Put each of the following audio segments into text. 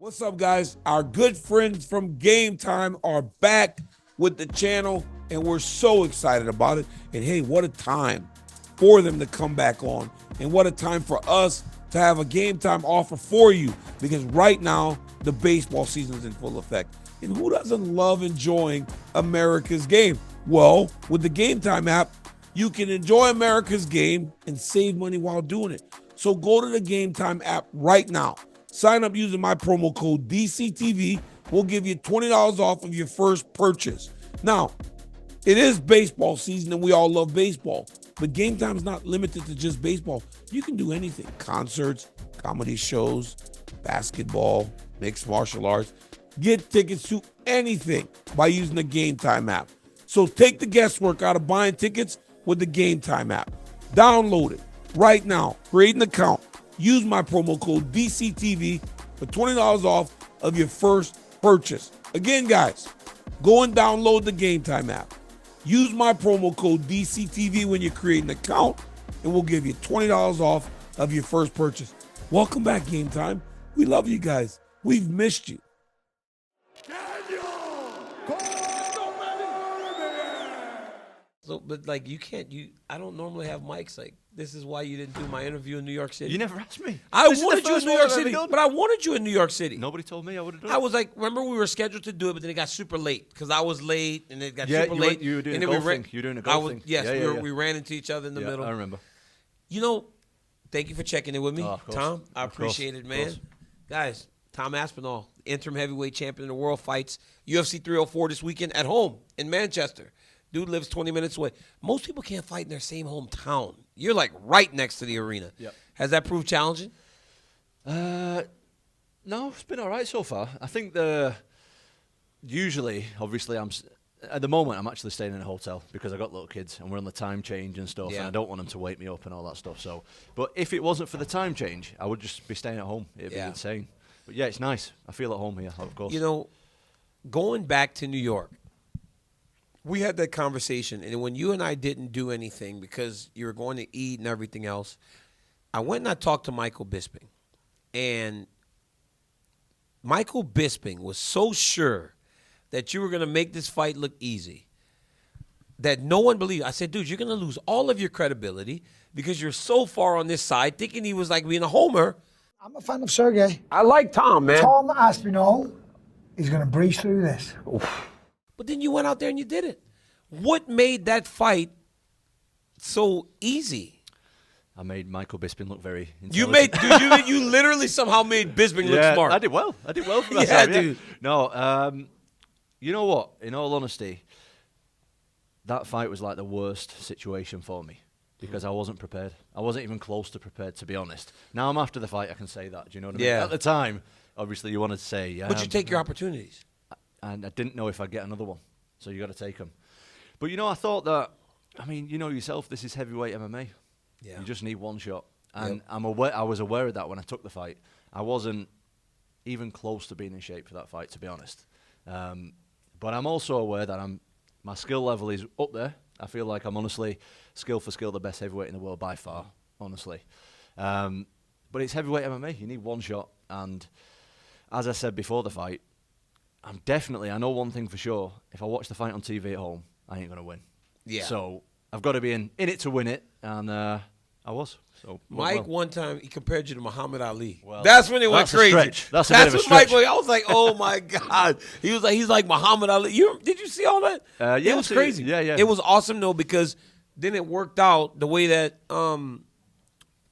What's up, guys? Our good friends from Game Time are back with the channel, and we're so excited about it. And hey, what a time for them to come back on, and what a time for us to have a Game Time offer for you, because right now the baseball season is in full effect. And who doesn't love enjoying America's game? Well, with the Game Time app, you can enjoy America's game and save money while doing it. So go to the Game Time app right now. Sign up using my promo code DCTV. We'll give you $20 off of your first purchase. Now, it is baseball season and we all love baseball, but Game Time is not limited to just baseball. You can do anything: concerts, comedy shows, basketball, mixed martial arts. Get tickets to anything by using the Game Time app. So take the guesswork out of buying tickets with the Game Time app. Download it right now. Create an account. Use my promo code DCTV for $20 off of your first purchase. Again, guys, go and download the Game Time app. Use my promo code DCTV when you create an account, and we'll give you $20 off of your first purchase. Welcome back, Game Time. We love you guys. We've missed you. So, but like I don't normally have mics. Like, this is why you didn't do my interview in New York City. You never asked me. I This is wanted the you in first New one York I've ever City, done. but I wanted you in New York City. Nobody told me I would have done it. I was like, remember we were scheduled to do it, but then it got super late because I was late and it got Yeah, super late. you were doing and a then golf thing. You were doing a golf thing. Yes, Yeah. we ran into each other in the middle. I remember. You know, thank you for checking in with me, Oh, of course. Tom. I Of course. appreciate it, Of man. course. Guys, Tom Aspinall, interim heavyweight champion of the world, fights UFC 304 this weekend at home in Manchester. Dude lives 20 minutes away. Most people can't fight in their same hometown. You're like right next to the arena. Yep. Has that proved challenging? No, it's been all right so far. I think usually, obviously, at the moment, I'm actually staying in a hotel because I got little kids and we're on the time change and stuff, Yeah. and I don't want them to wake me up and all that stuff. So, but if it wasn't for the time change, I would just be staying at home. It'd be insane. But yeah, it's nice. I feel at home here, of course. You know, going back to New York, we had that conversation, and when you and I didn't do anything because you were going to eat and everything else, I went and I talked to Michael Bisping. And Michael Bisping was so sure that you were going to make this fight look easy that no one believed. I said, dude, you're going to lose all of your credibility because you're so far on this side, thinking he was like being a homer. I'm a fan of Sergey. I like Tom, man. Tom Aspinall is going to breeze through this. But then you went out there and you did it. What made that fight so easy? I made Michael Bisping look very You intelligent. made, dude, you literally somehow made Bisping look smart. I did well. I did well for that. Yeah, time, dude. No, you know what? In all honesty, that fight was like the worst situation for me because I wasn't prepared. I wasn't even close to prepared, to be honest. Now I'm after the fight, I can say that. Do you know what I mean? Yeah. At the time, obviously, you wanted to say, yeah. But you take your opportunities. And I didn't know if I'd get another one. So you got to take them. But, you know, I thought that, I mean, you know yourself, this is heavyweight MMA. Yeah. You just need one shot. And Yep. I was aware of that when I took the fight. I wasn't even close to being in shape for that fight, to be honest. But I'm also aware that my skill level is up there. I feel like I'm honestly, skill for skill, the best heavyweight in the world by far, honestly. But it's heavyweight MMA. You need one shot. And as I said before the fight, I know one thing for sure. If I watch the fight on TV at home, I ain't going to win. Yeah. So I've got to be in it to win it. And I was. So Mike, one time, he compared you to Muhammad Ali. Well, that's when it went that's a crazy. stretch. That's a bit of a when stretch. Mike, I was like, oh my God. He's like Muhammad Ali. Did you see all that? Yeah, it was crazy. Yeah. It was awesome though, because then it worked out the way that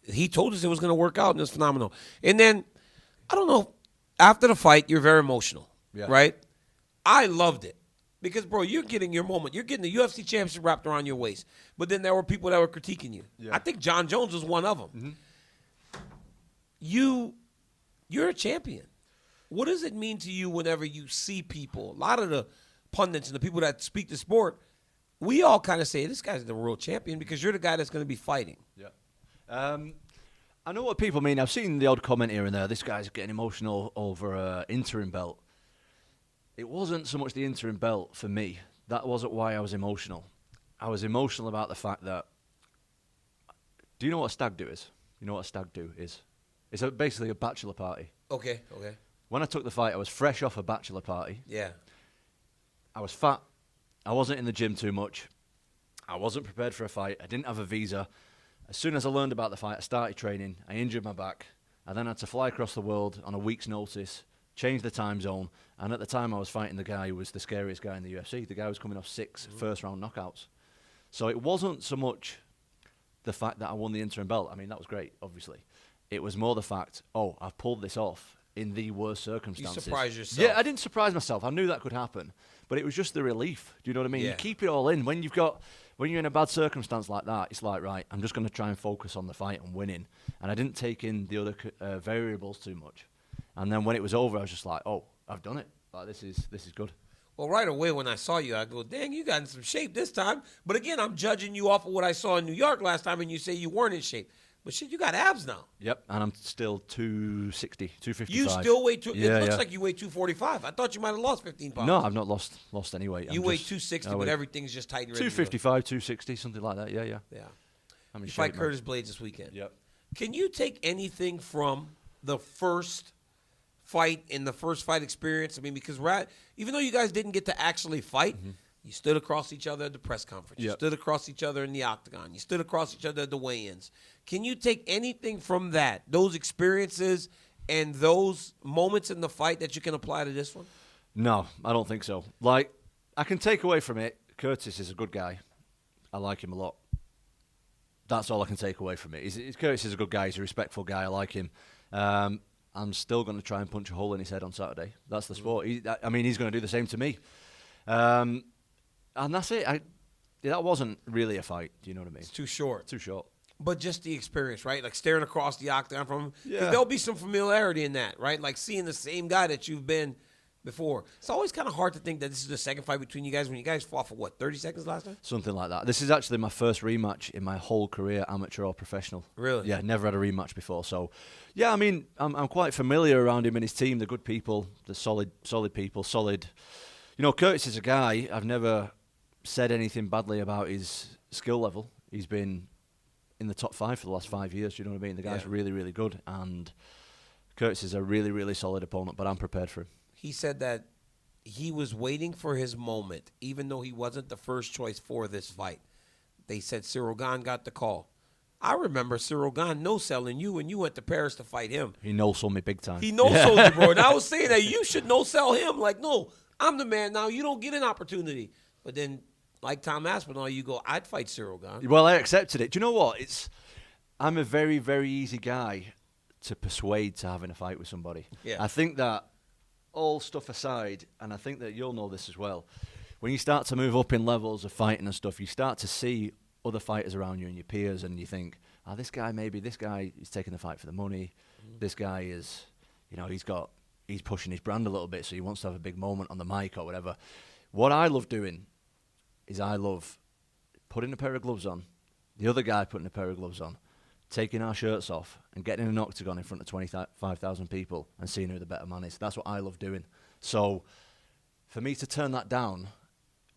he told us it was going to work out, and it was phenomenal. And then, I don't know, after the fight, you're very emotional, right? I loved it. Because, bro, you're getting your moment. You're getting the UFC championship wrapped around your waist. But then there were people that were critiquing you. Yeah. I think John Jones was one of them. Mm-hmm. You're a champion. What does it mean to you whenever you see people, a lot of the pundits and the people that speak the sport, we all kind of say, this guy's the real champion because you're the guy that's going to be fighting. Yeah. I know what people mean. I've seen the odd comment here and there. This guy's getting emotional over an interim belt. It wasn't so much the interim belt for me. That wasn't why I was emotional. I was emotional about the fact that, do you know what a stag do is? You know what a stag do is? It's basically a bachelor party. Okay. When I took the fight, I was fresh off a bachelor party. Yeah. I was fat. I wasn't in the gym too much. I wasn't prepared for a fight. I didn't have a visa. As soon as I learned about the fight, I started training. I injured my back. I then had to fly across the world on a week's notice, change the time zone, and at the time I was fighting the guy who was the scariest guy in the UFC. The guy was coming off 6 first-round knockouts. So it wasn't so much the fact that I won the interim belt. I mean, that was great, obviously. It was more the fact, I've pulled this off in the worst circumstances. You surprised yourself. Yeah, I didn't surprise myself. I knew that could happen. But it was just the relief. Do you know what I mean? Yeah. You keep it all in. When you're in a bad circumstance like that, it's like, right, I'm just going to try and focus on the fight and winning. And I didn't take in the other variables too much. And then when it was over, I was just like, I've done it. Like, this is good. Well, right away when I saw you, I go, dang, you got in some shape this time. But again, I'm judging you off of what I saw in New York last time, and you say you weren't in shape. But shit, you got abs now. Yep, and I'm still 260, 255. You still weigh Yeah, it looks like you weigh 245. I thought you might have lost 15 pounds. No, I've not lost any weight. You weigh 260, but everything's just tight and ready 255, 260, something like that. Yeah. Yeah. I'm in You shape, fight man. Curtis Blaydes this weekend. Yep. Can you take anything from the first fight and the first fight experience? I mean, because even though you guys didn't get to actually fight, you stood across each other at the press conference. You Yep. stood across each other in the octagon. You stood across each other at the weigh-ins. Can you take anything from those experiences and those moments in the fight that you can apply to this one? No, I don't think so. Like, I can take away from it, Curtis is a good guy. I like him a lot. That's all I can take away from it. Curtis is a good guy. He's a respectful guy. I like him. I'm still going to try and punch a hole in his head on Saturday. That's the sport. He's going to do the same to me. And that's it. That wasn't really a fight. Do you know what I mean? It's too short. Too short. But just the experience, right? Like staring across the octagon from him. 'Cause Yeah. there'll be some familiarity in that, right? Like seeing the same guy that you've been before. It's always kind of hard to think that this is the second fight between you guys when you guys fought for, 30 seconds last time? Something like that. This is actually my first rematch in my whole career, amateur or professional. Really? Yeah, never had a rematch before. So, yeah, I mean, I'm quite familiar around him and his team. They're good people. They're solid people. Solid. You know, Curtis is a guy, I've never said anything badly about his skill level. He's been in the top 5 for the last 5 years. You know what I mean? The guy's really, really good. And Curtis is a really, really solid opponent, but I'm prepared for him. He said that he was waiting for his moment, even though he wasn't the first choice for this fight. They said Ciryl Gane got the call. I remember Ciryl Gane no-selling you when you went to Paris to fight him. He no-sold me big time. He no-sold you, bro. And I was saying that you should no-sell him. Like, no, I'm the man now. You don't get an opportunity. But then, like Tom Aspinall, you go, I'd fight Ciryl Gane. Well, I accepted it. Do you know what? I'm a very, very easy guy to persuade to having a fight with somebody. Yeah. I think that all stuff aside, and I think that you'll know this as well, when you start to move up in levels of fighting and stuff, you start to see other fighters around you and your peers, and you think, this guy is taking the fight for the money. This guy is, he's pushing his brand a little bit, so he wants to have a big moment on the mic or whatever. What I love doing is I love putting a pair of gloves on, the other guy putting a pair of gloves on, taking our shirts off and getting in an octagon in front of 25,000 people and seeing who the better man is. That's what I love doing. So for me to turn that down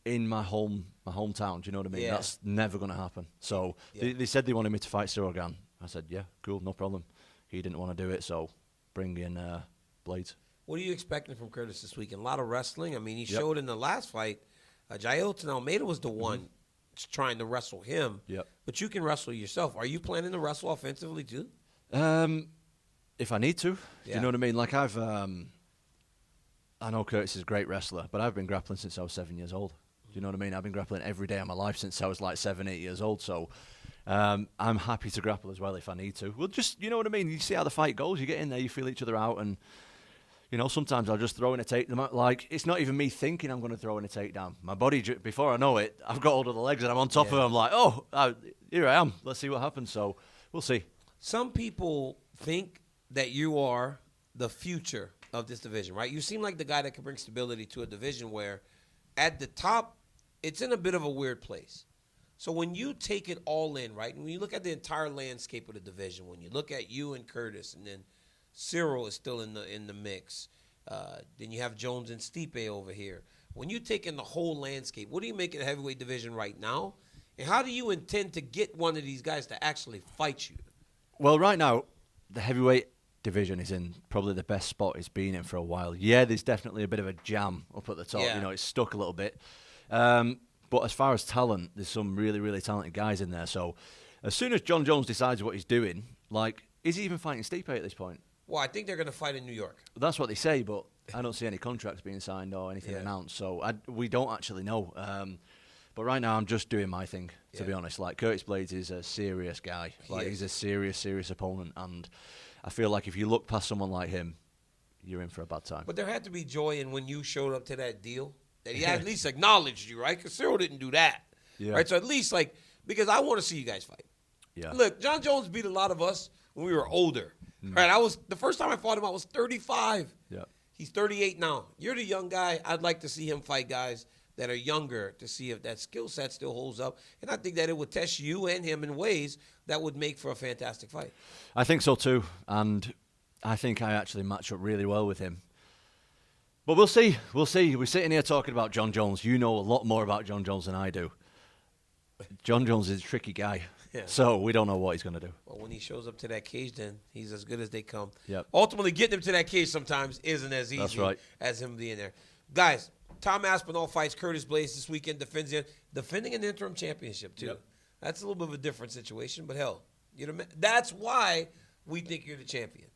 in my hometown, do you know what I mean? Yeah. That's never going to happen. So they said they wanted me to fight Ciryl Gane. I said, yeah, cool, no problem. He didn't want to do it, so bring in Blaydes. What are you expecting from Curtis this weekend? A lot of wrestling. I mean, he showed in the last fight. Jailton Almeida was the one trying to wrestle him. Yep. But you can wrestle yourself. Are you planning to wrestle offensively too? If I need to. Do Yeah. you know what I mean? Like I know Curtis is a great wrestler, but I've been grappling since I was 7 years old. Do you know what I mean? I've been grappling every day of my life since I was like 7, 8 years old. So I'm happy to grapple as well if I need to. Well, just, you know what I mean? You see how the fight goes. You get in there, you feel each other out, and sometimes I'll just throw in a takedown. Like, it's not even me thinking I'm going to throw in a takedown. My body, before I know it, I've got hold of the legs and I'm on top of it. I'm like, here I am. Let's see what happens. So we'll see. Some people think that you are the future of this division, right? You seem like the guy that can bring stability to a division where at the top, it's in a bit of a weird place. So when you take it all in, right, and when you look at the entire landscape of the division, when you look at you and Curtis, and then Ciryl is still in the mix, then you have Jones and Stipe over here. When you take in the whole landscape, what do you make of the heavyweight division right now? And how do you intend to get one of these guys to actually fight you? Well, right now, the heavyweight division is in probably the best spot it's been in for a while. Yeah, there's definitely a bit of a jam up at the top. Yeah. You know, it's stuck a little bit. But as far as talent, there's some really, really talented guys in there. So as soon as John Jones decides what he's doing, like, is he even fighting Stipe at this point? Well, I think they're going to fight in New York. That's what they say, but I don't see any contracts being signed or anything announced. So we don't actually know. But right now, I'm just doing my thing, to be honest. Like, Curtis Blaydes is a serious guy. He's a serious opponent. And I feel like if you look past someone like him, you're in for a bad time. But there had to be joy in when you showed up to that deal, that he at least acknowledged you, right? Because Ciryl didn't do that. Yeah. Right? So at least, like, because I want to see you guys fight. Yeah. Look, John Jones beat a lot of us when we were older. Right? The first time I fought him, I was 35. Yeah. He's 38 now. You're the young guy. I'd like to see him fight guys that are younger to see if that skill set still holds up. And I think that it would test you and him in ways that would make for a fantastic fight. I think so too. And I think I actually match up really well with him. But we'll see. We'll see. We're sitting here talking about John Jones. You know a lot more about John Jones than I do. John Jones is a tricky guy. Yeah. So we don't know what he's going to do. Well, when he shows up to that cage, then he's as good as they come. Yep. Ultimately, getting him to that cage sometimes isn't as That's easy right. as him being there. Guys, Tom Aspinall fights Curtis Blaydes this weekend, defending an interim championship, too. Yep. That's a little bit of a different situation, but hell, that's why we think you're the champion,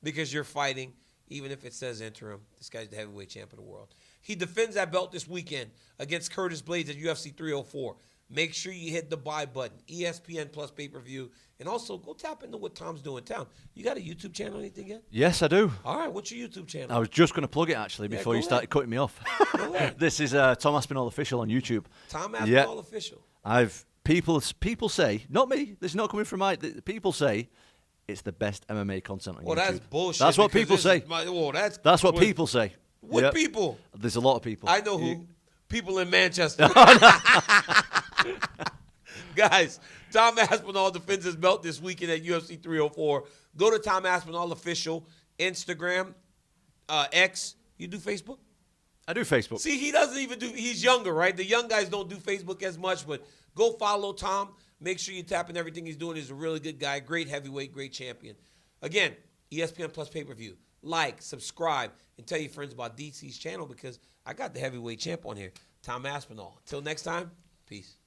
because you're fighting, even if it says interim. This guy's the heavyweight champion of the world. He defends that belt this weekend against Curtis Blaydes at UFC 304. Make sure you hit the buy button, ESPN Plus pay-per-view, and also go tap into what Tom's doing in town. You got a YouTube channel or anything yet? Yes, I do. All right, what's your YouTube channel? I was just going to plug it, actually, Yeah, before go you started ahead. cutting me off. Go ahead. This is Tom Aspinall Official on YouTube. Tom Aspinall Official. People say, not me, this is not coming from people say it's the best MMA content on YouTube. Well, that's bullshit. That's what because people this say. is my- That's what people say. What Yep. people? There's a lot of people. I know who. People in Manchester. Guys, Tom Aspinall defends his belt this weekend at UFC 304. Go to Tom Aspinall Official, Instagram, X. You do Facebook? I do Facebook. See, he doesn't even do – he's younger, right? The young guys don't do Facebook as much, but go follow Tom. Make sure you tap in everything he's doing. He's a really good guy, great heavyweight, great champion. Again, ESPN Plus pay-per-view. Like, subscribe, and tell your friends about DC's channel because I got the heavyweight champ on here, Tom Aspinall. Until next time, peace.